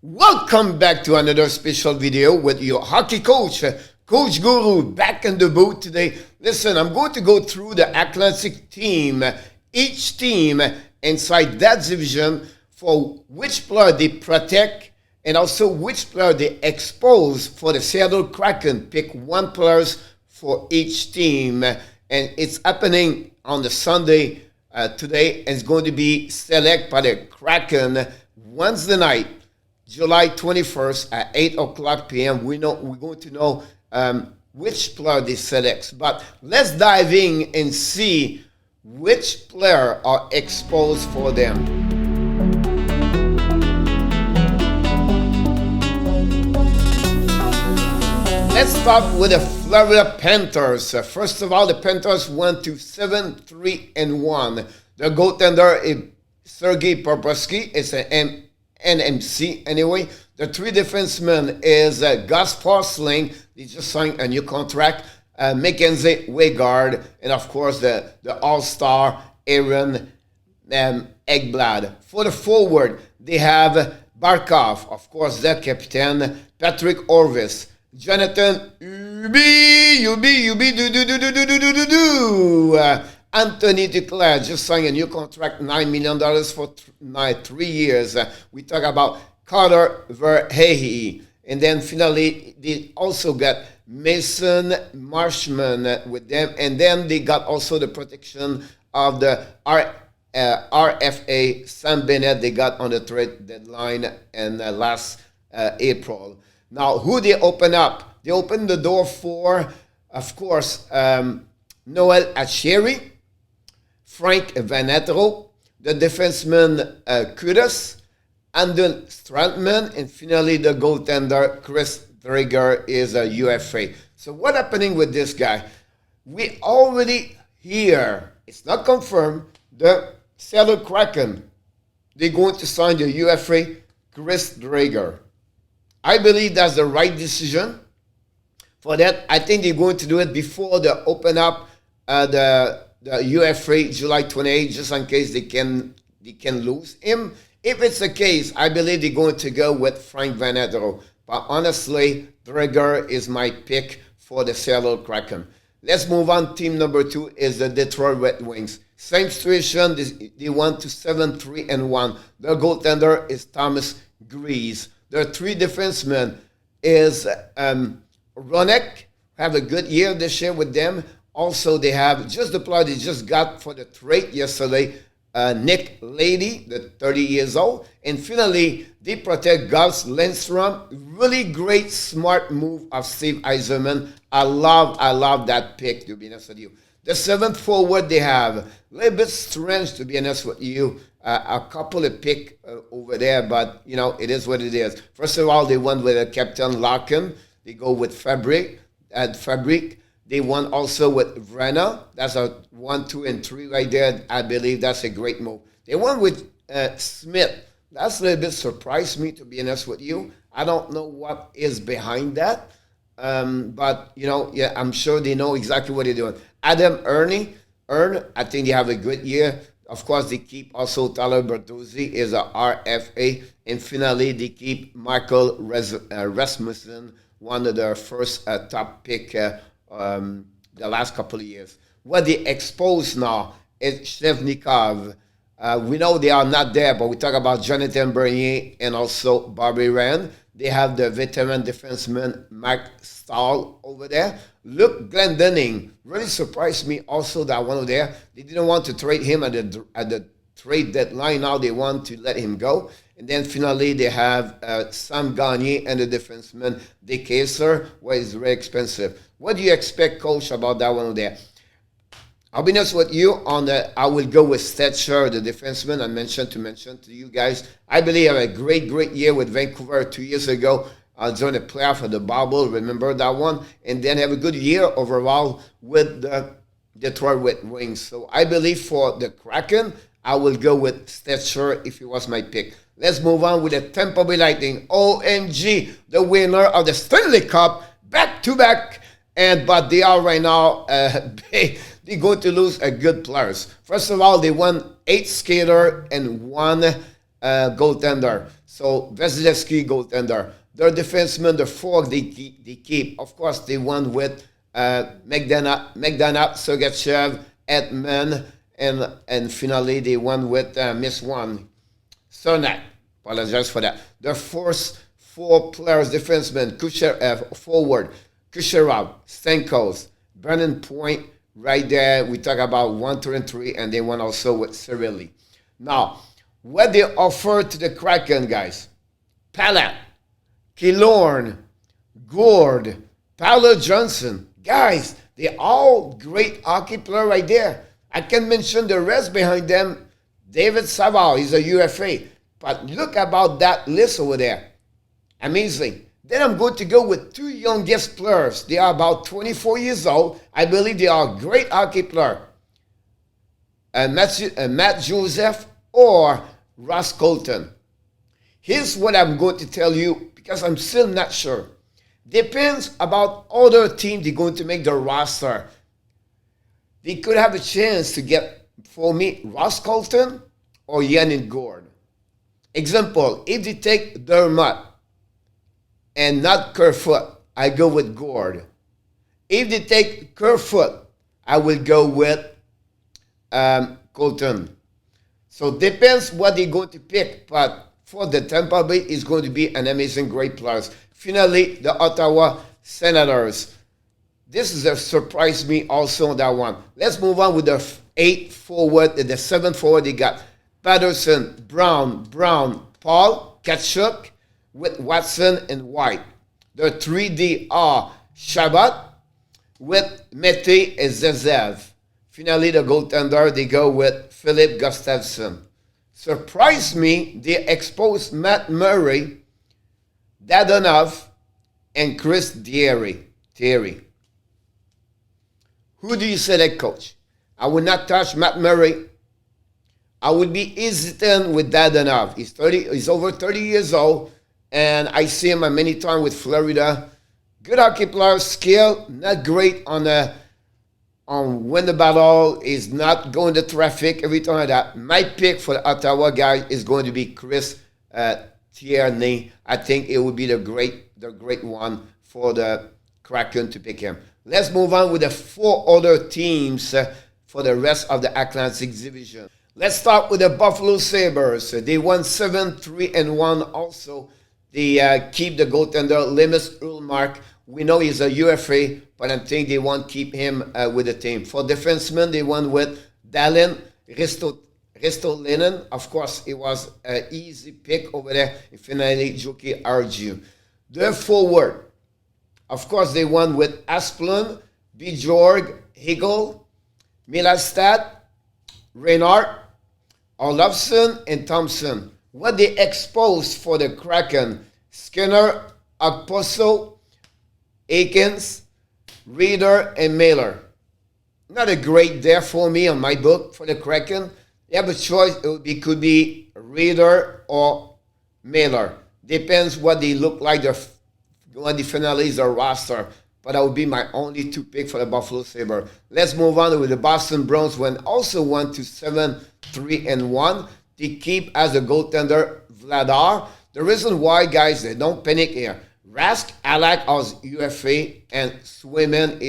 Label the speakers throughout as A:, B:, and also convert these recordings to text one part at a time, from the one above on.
A: Welcome back to another special video with your hockey coach, Coach Guru, back in the booth today. Listen, I'm going to go through the Atlantic team, each team inside that division for which player they protect and also which player they expose for the Seattle Kraken. Pick one players for each team, and it's happening on the Sunday today. It's going to be selected by the Kraken Wednesday night, July 21st at 8 o'clock p.m. We're going to know which player they select. But let's dive in and see which player are exposed for them. Let's start with the Florida Panthers. First of all, the Panthers went to 7-3-1. The goaltender is Sergei Bobrovsky. It's an NMC anyway. The three defensemen is Gus Forsling. They just signed a new contract. Mackenzie Weigard, and of course the all-star Aaron Ekblad. For the forward, they have Barkov, of course the captain, Patrick Orvis, Jonathan Anthony Duclair just signed a new contract, $9 million for 3 years. We talk about Carter Verhey. And then finally, they also got Mason Marshman with them. And then they got also the protection of the RFA Sam Bennett they got on the trade deadline in last April. Now, who they open up? They open the door for, of course, Noel Acheri, Frank Vanetro, the defenseman Kudus, Andon Strandman, and finally the goaltender Chris Drager is a UFA. So what's happening with this guy? We already hear, it's not confirmed, the Seattle Kraken, they're going to sign the UFA Chris Drager. I believe that's the right decision. For that, I think they're going to do it before they open up the UFA July 28, just in case they can lose him. If it's the case, I believe they're going to go with Frank Vanetro. But honestly, Drager is my pick for the Seattle Kraken. Let's move on. Team number 2 is the Detroit Red Wings. Same situation. They went to 7-3-1. Their goaltender is Thomas Gries. Their three defensemen is Ronek, have a good year this year with them. Also, they have just the player they just got for the trade yesterday, Nick Lady, the 30 years old. And finally, they protect Gus Lindstrom. Really great, smart move of Steve Yzerman. I love that pick, to be honest with you. The seventh forward they have, a little bit strange, to be honest with you. A couple of pick over there, but, you know, it is what it is. First of all, they went with Captain Larkin. They go with Fabric. They won also with Vrana. That's a 1, 2, and 3 right there. I believe that's a great move. They won with Smith. That's a little bit surprised me, to be honest with you. I don't know what is behind that. But, you know, yeah, I'm sure they know exactly what they're doing. Adam Erne, I think they have a good year. Of course, they keep also Tyler Bertuzzi is a RFA. And finally, they keep Michael Rasmussen, one of their first top pick the last couple of years. What they expose now is Shevnikov. We know they are not there, but we talk about Jonathan Bernier and also Bobby Rand. They have the veteran defenseman Mike Stahl over there. Luke Glendening really surprised me also that one over there. They didn't want to trade him at the trade deadline. Now they want to let him go. And then finally they have Sam Gagner and the defenseman Dick Kaiser, where it's very expensive. What do you expect, Coach, about that one over there? I'll be honest with you. I will go with Stetcher, the defenseman I mentioned to you guys. I believe I had a great year with Vancouver 2 years ago during the playoff of the bubble. Remember that one? And then have a good year overall with the Detroit Red Wings. So I believe for the Kraken, I will go with Stetcher if it was my pick. Let's move on with the Tampa Bay Lightning. OMG, the winner of the Stanley Cup, back-to-back. But they are right now, they're going to lose a good players. First of all, they won 8 skater and 1 goaltender. So Vasilevsky goaltender. Their defensemen, the four they keep. Of course, they won with McDonough, Sergachev, Edman, and finally they won with Miss One, Cernak. Apologize for that. Their first four players, defensemen, forward, Kucherov, Stamkos, Brennan Point, right there. We talk about 1, 2, and 3, and they won also with Cirelli. Now, what they offer to the Kraken, guys? Palat, Killorn, Gord, Paolo Johnson. Guys, they're all great hockey players right there. I can mention the rest behind them. David Savard is a UFA. But look about that list over there. Amazing. Then I'm going to go with two youngest players. They are about 24 years old. I believe they are great hockey players. Matt Joseph or Ross Colton. Here's what I'm going to tell you because I'm still not sure. Depends about other teams they're going to make the roster. They could have a chance to get, for me, Ross Colton or Yannick Gord. Example, if they take Dermott and not Kerfoot, I go with Gord. If they take Kerfoot, I will go with Colton. So depends what they're going to pick, but for the Tampa Bay, it's going to be an amazing, great players. Finally, the Ottawa Senators. This is a surprise me also on that one. Let's move on with the 8 forward, the 7 forward they got. Patterson, Brown, Paul, Kachuk, with Watson and White. The 3D are Shabbat with Mete and Zezev. Finally, the goaltender, they go with Philip Gustafsson. Surprised me, they exposed Matt Murray, Dadonov, and Chris Thierry. Who do you select, coach? I would not touch Matt Murray. I would be hesitant with Dadonov. He's over 30 years old, and I see him many times with Florida. Good hockey player, skill, not great on win the battle, is not going to traffic, everything like that. My pick for the Ottawa guy is going to be Chris Tierney. I think it would be the great one for the Kraken to pick him. Let's move on with the 4 other teams for the rest of the Atlantic Division. Let's start with the Buffalo Sabres. They won 7-3-1 also. They keep the goaltender Linus Ullmark. We know he's a UFA, but I think they won't keep him with the team. For defensemen, they won with Dallin Ristolainen. Of course, it was an easy pick over there. And finally, Joki Arju. The forward, of course, they won with Asplund, Bjorg, Hegel, Milastad, Reinhardt, Olofsson, and Thompson. What they exposed for the Kraken, Skinner, Okposo, Akins, Reeder, and Mailer. Not a great there for me on my book for the Kraken. They have a choice. It could be Reeder or Mailer. Depends what they look like. When the finale is their roster. But that would be my only 2 pick for the Buffalo Sabres. Let's move on with the Boston Bruins, when also won to 7-3-1. They keep as a goaltender Vladar. The reason why, guys, they don't panic here. Rask, Alak as UFA, and Swayman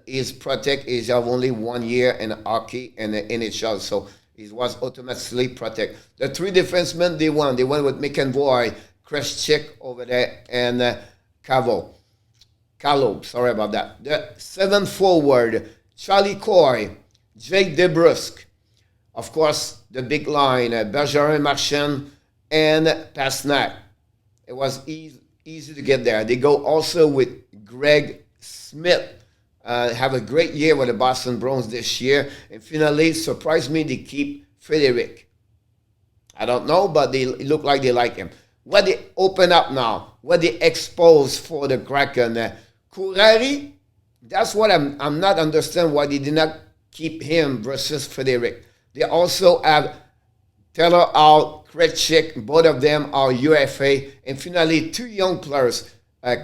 A: is protect. Is have only 1 year in hockey and the NHL, so he was automatically protect. The 3 defensemen they won. They won with McEnroy, Kreshchik over there, and Callow, sorry about that. The 7 forward, Charlie Coy, Jake DeBrusque. Of course, the big line, Bergeron, Marchand, and Pasternak. It was easy to get there. They go also with Greg Smith. Have a great year with the Boston Bruins this year. And finally, surprised me, they keep Frederic. I don't know, but it look like they like him. What they open up now, what they expose for the Kraken. Kurari, that's what I'm not understand why they did not keep him versus Frederic. They also have Taylor out, Krejcik, both of them are UFA. And finally, 2 young players,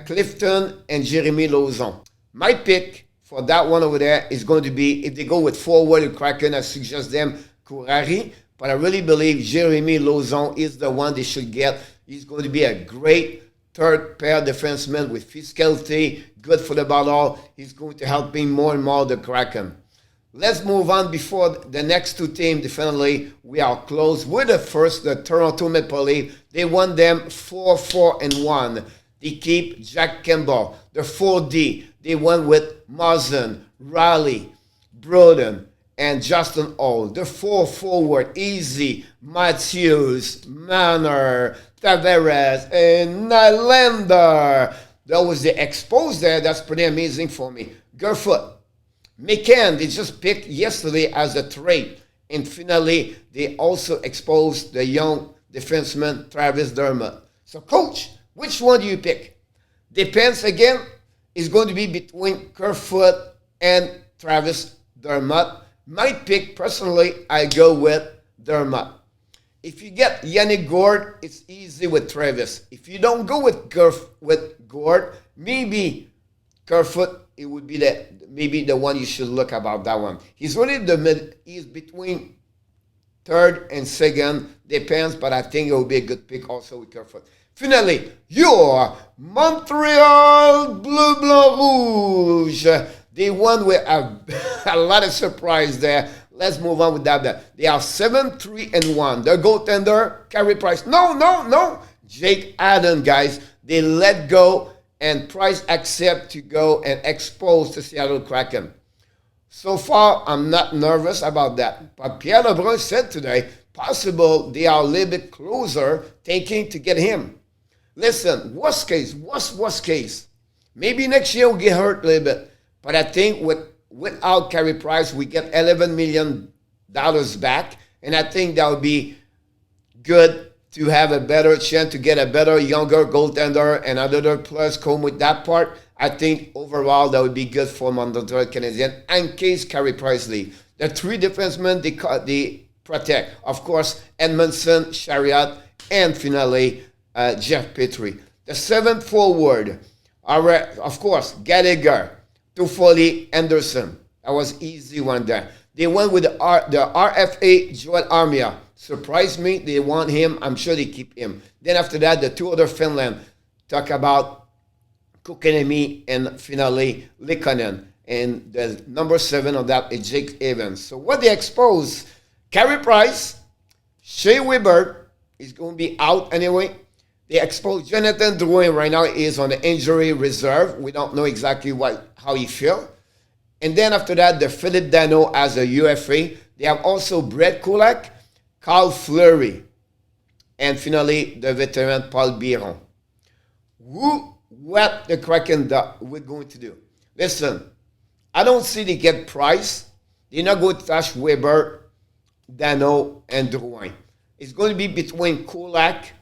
A: Clifton and Jeremy Luzon. My pick for that one over there is going to be, if they go with forward and Kraken, I suggest them Kurari. But I really believe Jeremy Luzon is the one they should get. He's going to be a great third pair defenseman with physicality, good for the ball. He's going to help me more and more the Kraken. Let's move on before the next two teams. Definitely, we are close. With the first, the Toronto Maple Leafs. They won them 4-4-1. They keep Jack Campbell. The 4D, they won with Mazen, Riley, Broden, and Justin Hall. The 4 forward, Easy, Matthews, Manor, Tavares, and Nylander. That was the expose there. That's pretty amazing for me. Gerfoot, McCann, they just picked yesterday as a trade. And finally, they also exposed the young defenseman, Travis Dermott. So, coach, which one do you pick? Depends again. It's going to be between Kerfoot and Travis Dermott. My pick, personally, I go with Dermott. If you get Yannick Gord, it's easy with Travis. If you don't go with Gord, maybe Kerfoot, it would be the one you should look about that one. He's really he's between third and second, depends, but I think it will be a good pick also with Kerfoot. Finally, your Montreal Bleu Blanc Rouge. They won with a lot of surprise there. Let's move on with that. They are 7-3-1. Their goaltender, Carey Price. No. Jake Allen, guys. They let go, and Price accept to go and expose the Seattle Kraken. So far, I'm not nervous about that. But Pierre Lebrun said today, possible they are a little bit closer thinking to get him. Listen, worst case. Maybe next year we'll get hurt a little bit. But I think without Carey Price, we get $11 million back. And I think that would be good to have a better chance to get a better, younger goaltender and another plus come with that part. I think overall that would be good for Montreal Canadiens in case Carey Price leaves. The three defensemen, they protect. Of course, Edmondson, Chariot, and finally, Jeff Petrie. The 7th forward, of course, Gallagher, Toffoli, Anderson. That was easy one there. They went with the RFA, Joel Armia. Surprised me. They want him. I'm sure they keep him. Then after that, the two other Finland. Talk about Kokenemi and finally Likonen. And the number 7 of that is Jake Evans. So what they expose, Carey Price, Shea Weber is going to be out anyway. They exposed Jonathan Drouin right now is on the injury reserve. We don't know exactly how he feels. And then after that, the Philip Dano as a UFA. They have also Brett Kulak, Carl Fleury, and finally the veteran Paul Biron. What the Kraken we're going to do? Listen, I don't see they get Price. They're not going to touch Weber, Dano, and Drouin. It's going to be between Kulak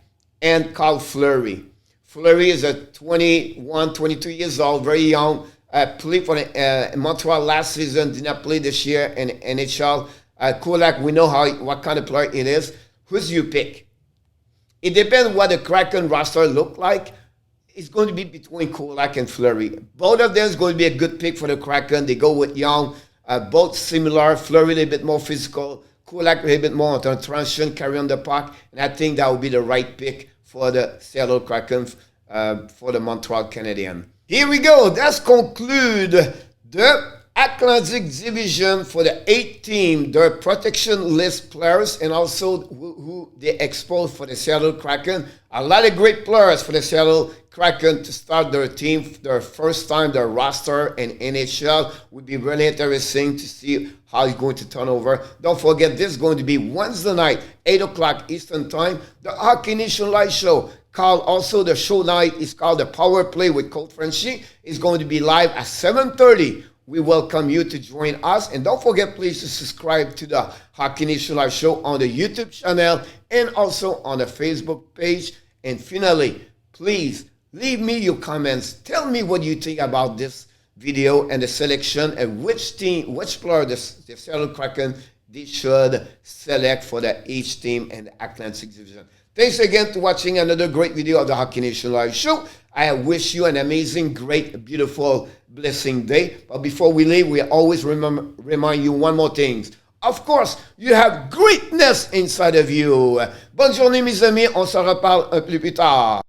A: and Carl Fleury. Fleury is a 21, 22 years old, very young. Played for Montreal last season, did not play this year in NHL. Kulak, we know what kind of player it is. Who's you pick? It depends what the Kraken roster look like. It's going to be between Kulak and Fleury. Both of them is going to be a good pick for the Kraken. They go with young, both similar. Fleury a little bit more physical. Kulak a little bit more on transition, carry on the puck. And I think that would be the right pick for the Seattle Kraken, for the Montreal Canadiens. Here we go. Let's conclude the Atlantic Division for the 8 team, their protection list players, and also who they exposed for the Seattle Kraken. A lot of great players for the Seattle Kraken to start their team, their first time, their roster in NHL. Would be really interesting to see how it's going to turn over. Don't forget, this is going to be Wednesday night, 8 o'clock Eastern Time, the Hockey Nation Live Show. Also, the show night is called The Power Play with Coach Frenchy. It's going to be live at 7:30. We welcome you to join us. And don't forget, please, to subscribe to the Hockey Nation Live Show on the YouTube channel and also on the Facebook page. And finally, please leave me your comments. Tell me what you think about this video and the selection and which player the Seattle Kraken they should select for each team in the Atlantic Division. Thanks again for watching another great video of the Hockey Nation Live Show. I wish you an amazing, great, beautiful, blessing day. But before we leave, we always remind you one more thing. of course, you have greatness inside of you. Bonne journée, mes amis. On se reparle un peu plus tard.